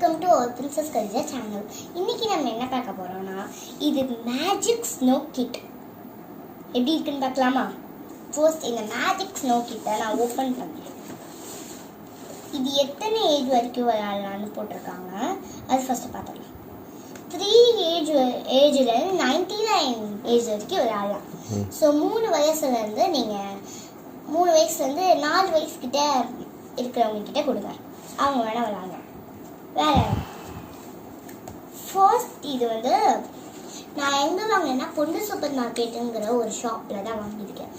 Welcome to our princess Girija channel. இன்னைக்கு நம்ம என்ன பார்க்க போறோம்னா, இது மேஜிக் ஸ்னோ கிட் எப்படி இருக்குன்னு பார்க்கலாமா? ஃபர்ஸ்ட் இந்த மேஜிக் ஸ்னோ கிட்டை நான் ஓப்பன் பண்ணுறேன். இது எத்தனை ஏஜ் வரைக்கும் விளையாடலான்னு போட்டிருக்காங்க. அது ஃபர்ஸ்ட் பார்த்துக்கலாம். 3 ஏஜில் 99 ஏஜ் வரைக்கும் விளையாடலாம். ஸோ 3 வயசுலேருந்து நீங்கள் 3 வயசுலேருந்து 4 வயசுக்கிட்ட இருக்கிறவங்க கிட்ட கொடுங்க, அவங்க வேணால் விளையாடுங்க. வேற ஃபர்ஸ்ட் இது வந்து நான் எங்கே வாங்கினேன்னா பொண்ணு சூப்பர் மார்க்கெட்டுங்கிற ஒரு ஷாப்பில் தான் வாங்கியிருக்கேன்.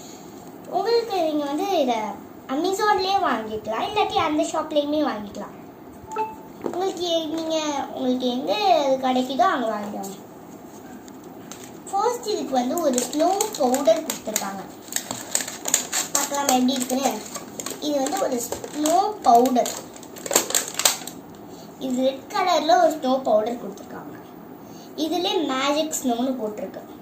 உங்களுக்கு நீங்கள் வந்து இதை அமேசான்லேயே வாங்கிக்கலாம், இல்லாட்டி அந்த ஷாப்லேயுமே வாங்கிக்கலாம். உங்களுக்கு எங்கே கிடைக்குதோ அங்கே வாங்கிக்கோங்க. ஃபர்ஸ்ட் இதுக்கு வந்து ஒரு ஸ்னோ பவுடர் கொடுத்துருக்காங்க. பார்க்கலாம் எப்படி இருக்குன்னு. இது வந்து ஒரு ஸ்னோ பவுடர். இது ரெட் கலரில் ஒரு ஸ்னோ பவுடர் கொடுத்துருக்காங்க. இதுல மேஜிக் ஸ்னோன்னு போட்டிருக்காங்க.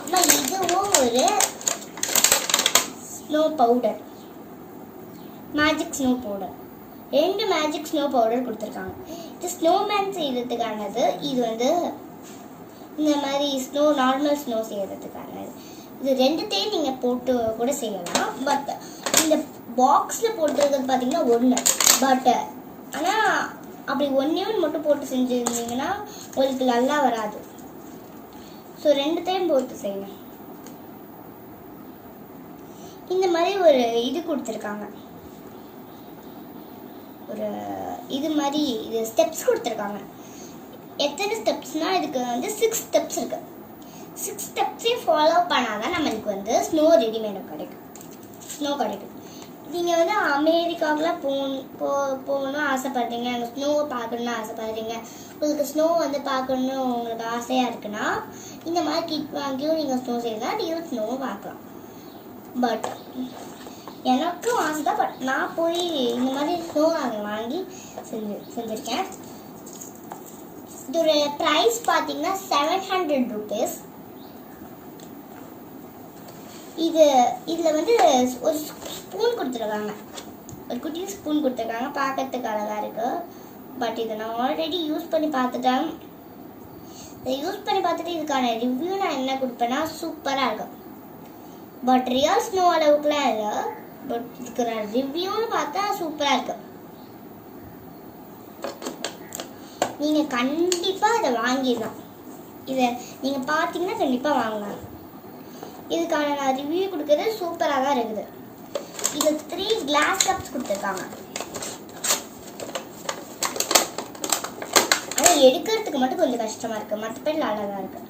அப்புறம் இதுவும் ஒரு snow powder, magic snow powder. 2 magic snow powder கொடுத்துருக்காங்க. இது ஸ்னோமேன் செய்யறதுக்கானது. இது வந்து இந்த மாதிரி நார்மல் ஸ்னோ செய்யறதுக்கானது. இது 2த்தையும் நீங்கள் போட்டு கூட செய்யலாம். பட் இந்த பாக்ஸில் போட்டுருக்கிறது பார்த்தீங்கன்னா 1. பட் ஆனால் அப்படி 1 மட்டும் போட்டு செஞ்சுருந்தீங்கன்னா உங்களுக்கு நல்லா வராது. ஸோ 2த்தையும் போட்டு செய்யணும். இந்த மாதிரி ஒரு இது கொடுத்துருக்காங்க. ஒரு இது மாதிரி இது ஸ்டெப்ஸ் கொடுத்துருக்காங்க. எத்தனை ஸ்டெப்ஸ்னால் இதுக்கு வந்து 6 ஸ்டெப்ஸ் இருக்கு. 6 ஸ்டெப்ஸையும் ஃபாலோ பண்ணாதான் நம்மளுக்கு வந்து ஸ்னோ ரெடிமேடு கிடைக்கும். நீங்கள் வந்து அமெரிக்காவுக்குலாம் போகணும்னு ஆசைப்படுறீங்க, அங்கே ஸ்னோவை பார்க்கணுன்னு ஆசைப்படுறீங்க, உங்களுக்கு ஸ்னோ வந்து பார்க்கணுன்னு உங்களுக்கு ஆசையாக இருக்குன்னா இந்த மாதிரி கிட் வாங்கியும் நீங்கள் ஸ்னோ செய்யலாம், ரியல் ஸ்னோவை பார்க்கலாம். பட் எனக்கும் ஆசை தான். பட் நான் போய் இந்த மாதிரி ஸ்னோ வாங்கி செஞ்சுருக்கேன். இதோட ப்ரைஸ் பார்த்தீங்கன்னா 700 rupees. இதில் வந்து ஒரு ஸ்பூன் கொடுத்துருக்காங்க, ஒரு குட்டி ஸ்பூன் கொடுத்துருக்காங்க. பார்க்கறதுக்கு அழகாக இருக்குது. பட் இதை நான் ஆல்ரெடி யூஸ் பண்ணி பார்த்துட்டேன். இதை யூஸ் பண்ணி பார்த்துட்டு இதுக்கான ரிவ்யூ நான் என்ன கொடுப்பேன்னா சூப்பராக இருக்கும். பட் ரியல் ஸ்னோ அளவுக்குலாம் இல்லை. பட் இதுக்கு நான் ரிவ்யூன்னு பார்த்தா சூப்பராக இருக்கு. நீங்கள் கண்டிப்பாக இதை வாங்கிடலாம். இதை நீங்கள் பார்த்தீங்கன்னா கண்டிப்பாக வாங்கலாம். இதுக்கான நான் ரிவ்யூ கொடுக்குறது சூப்பராக தான் இருக்குது. இது 3 கிளாஸ் கப்ஸ் கொடுத்துருக்காங்க. ஆனால் எடுக்கிறதுக்கு மட்டும் கொஞ்சம் கஷ்டமாக இருக்குது, மற்றபடி நல்லா தான் இருக்குது.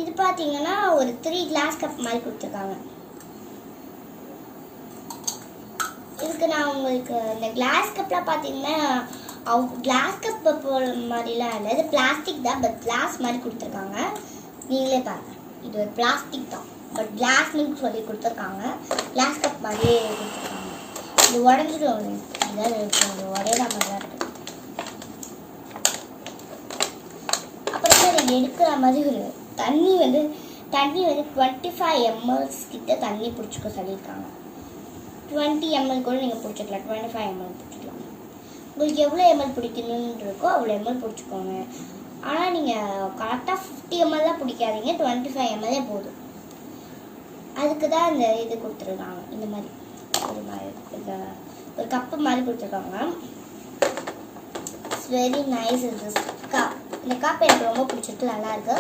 இது பார்த்தீங்கன்னா ஒரு 3 கிளாஸ் கப் மாதிரி கொடுத்துருக்காங்க. இதுக்கு நான் உங்களுக்கு இந்த கிளாஸ் கப்லாம் பார்த்தீங்கன்னா கிளாஸ் கப் போல மாதிரிலாம் இல்லை, இது பிளாஸ்டிக் தான். பட் கிளாஸ் மாதிரி கொடுத்துருக்காங்க. நீங்களே பாருங்க, இது ஒரு பிளாஸ்டிக் தான். பட் கிளாஸ்னு சொல்லி கொடுத்துருக்காங்க. கிளாஸ் கப் மாதிரியே கொடுத்துருக்காங்க. இது உடஞ்சிடும், இதாவது உடையிற மாதிரி தான் இருக்குது. அப்புறமா இதை எடுக்கிற மாதிரி ஒரு தண்ணி வந்து 25 ml கிட்ட தண்ணி பிடிச்சிக்க சொல்லியிருக்காங்க. 20 ml கூட நீங்கள் பிடிச்சிக்கலாம், 25 ml பிடிச்சிக்கலாம். உங்களுக்கு எவ்வளோ ml பிடிக்கணுன்னு இருக்கோ அவ்வளோ ml பிடிச்சிக்கோங்க. ஆனால் நீங்கள் கரெக்டாக 50 ml தான் பிடிக்காதீங்க, 25 ml போதும். அதுக்கு தான் இந்த இது கொடுத்துருக்காங்க. இந்த மாதிரி ஒரு கப்பு மாதிரி கொடுத்துருக்காங்க. It's very nice. இந்த கப் எனக்கு ரொம்ப பிடிச்சிருக்கு, நல்லாயிருக்கு.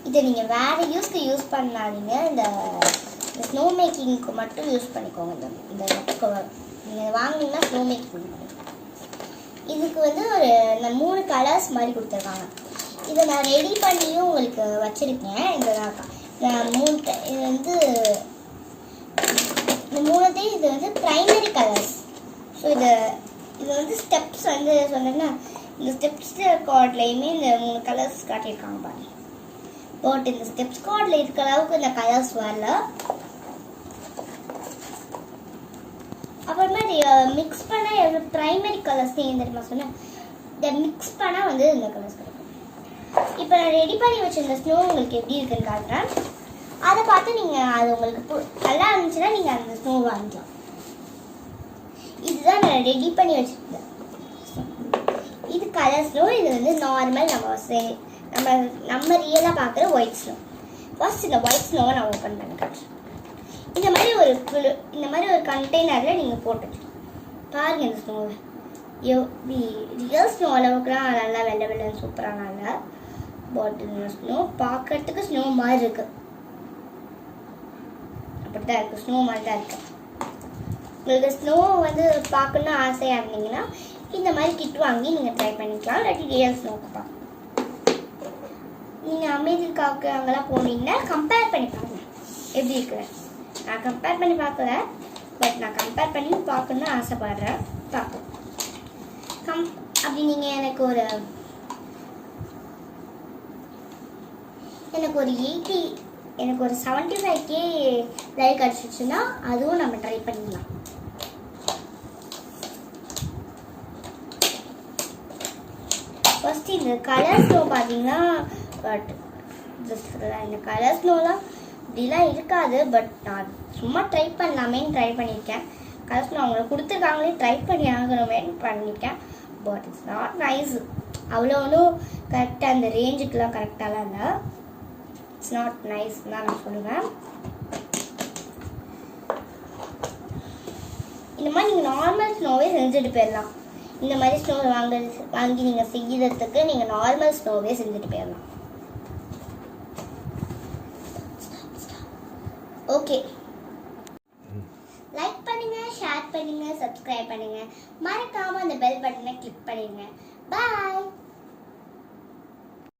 இதை நீங்கள் வேறு யூஸ் பண்ணாதீங்க. இந்த ஸ்னோ மேக்கிங்க்கு மட்டும் யூஸ் பண்ணிக்கோங்க. இந்த கவர் நீங்கள் வாங்கினீங்கன்னா ஸ்னோ மேக்கிங் பண்ணிக்கோங்க. இதுக்கு வந்து இந்த 3 கலர்ஸ் மாதிரி கொடுத்துருக்காங்க. இதை நான் ரெடி பண்ணியும் உங்களுக்கு வச்சுருக்கேன். இது வந்து இந்த 3த்தையும் இது வந்து ப்ரைமரி கலர்ஸ். ஸோ இது வந்து ஸ்டெப்ஸ் வந்து சொன்னேன்னா இந்த ஸ்டெப்ஸ் கார்ட்லேயுமே இந்த 3 கலர்ஸ் காட்டியிருக்காங்க பாருங்க. பட் இந்த ஸ்டெப்ஸ் கார்டில் இருக்கிற அளவுக்கு இந்த கலர்ஸ் வரல. அப்புறமா மிக்ஸ் பண்ணால் எவ்வளோ ப்ரைமரி கலர்ஸ் தெரியுமா சொன்னேன். இதை மிக்ஸ் பண்ணால் வந்து இந்த கலர்ஸ் கிடைக்கும். இப்போ நான் ரெடி பண்ணி வச்சிருந்த ஸ்னோ உங்களுக்கு எப்படி இருக்குன்னு காட்டுறேன். அதை பார்த்து நீங்கள் அது உங்களுக்கு நல்லா இருந்துச்சுன்னா நீங்கள் அந்த ஸ்னோ வாங்கிக்கலாம். இதுதான் நான் ரெடி பண்ணி வச்சுருக்கேன். இது கலர் ஸ்னோ. இது வந்து நார்மல் நம்ம ரியலாக பார்க்குற ஒயிட் ஸ்னோ. ஃபர்ஸ்ட் இந்த ஒயிட் ஸ்னோவை நான் ஓப்பன் பண்ணி காட்டுறேன். இந்த மாதிரி ஒரு கண்டெய்னரில் நீங்கள் போட்டு பாருங்கள் இந்த ஸ்னோவை. ரியல் ஸ்னோ அளவுக்குலாம் நல்லா வெள்ளை வெள்ளைன்னு சூப்பராக நல்லா பாட்டில் ஸ்னோ பார்க்கறதுக்கு ஸ்னோ மாதிரி இருக்கு. அப்படிதான் இருக்கு, ஸ்னோ மாதிரி தான் இருக்கு. உங்களுக்கு ஸ்னோ வந்து பார்க்கணுன்னு ஆசையாக இருந்தீங்கன்னா இந்த மாதிரி கிட் வாங்கி நீங்கள் ட்ரை பண்ணிக்கலாம். இல்லாட்டி ரியல் ஸ்னோக்கு பார்க்கலாம். நீங்கள் அமெரிக்காவுக்கு அங்கெல்லாம் போனீங்கன்னா கம்பேர் பண்ணி பாருங்க எப்படி இருக்குன்னு. நான் கம்பேர் பண்ணி பார்க்கல, பட் நான் கம்பேர் பண்ணி பார்க்கணுன்னு ஆசைப்படுறேன். பார்ப்போம். அப்படி நீங்கள் எனக்கு ஒரு 75K லைக் அடிச்சிச்சுன்னா அதுவும் நம்ம ட்ரை பண்ணிடலாம். ஃபர்ஸ்ட் இந்த கலர் ஸ்னோ பார்த்தீங்கன்னா பட் இந்த கலர் ஸ்னோலாம் இப்படிலாம் இருக்காது. பட் நான் சும்மா ட்ரை பண்ணலாமேன்னு ட்ரை பண்ணியிருக்கேன். கலர் ஸ்னோ அவங்களுக்கு கொடுத்துருக்காங்களே ட்ரை பண்ணி ஆகணுமேன்னு பண்ணியிருக்கேன். But it's not nice. அவ்வளோ ஒன்றும் கரெக்டாக அந்த ரேஞ்சுக்கெலாம் கரெக்டாலாம் இல்லை. இட்ஸ் நாட் நைஸ் தான் நான் சொல்லுவேன். இந்த மாதிரி நீங்கள் நார்மல் ஸ்னோவே செஞ்சுட்டு போயிடலாம். இந்த மாதிரி ஸ்னோ வாங்கி நீங்கள் செய்யறதுக்கு நீங்கள் நார்மல் ஸ்னோவே செஞ்சுட்டு போயிடலாம். ஓகே, லைக் பண்ணுங்க, ஷேர் பண்ணுங்க, சப்ஸ்கிரைப் பண்ணுங்க, மறக்காம அந்த பெல் பட்டனை கிளிக் பண்ணிடுங்க. பாய்.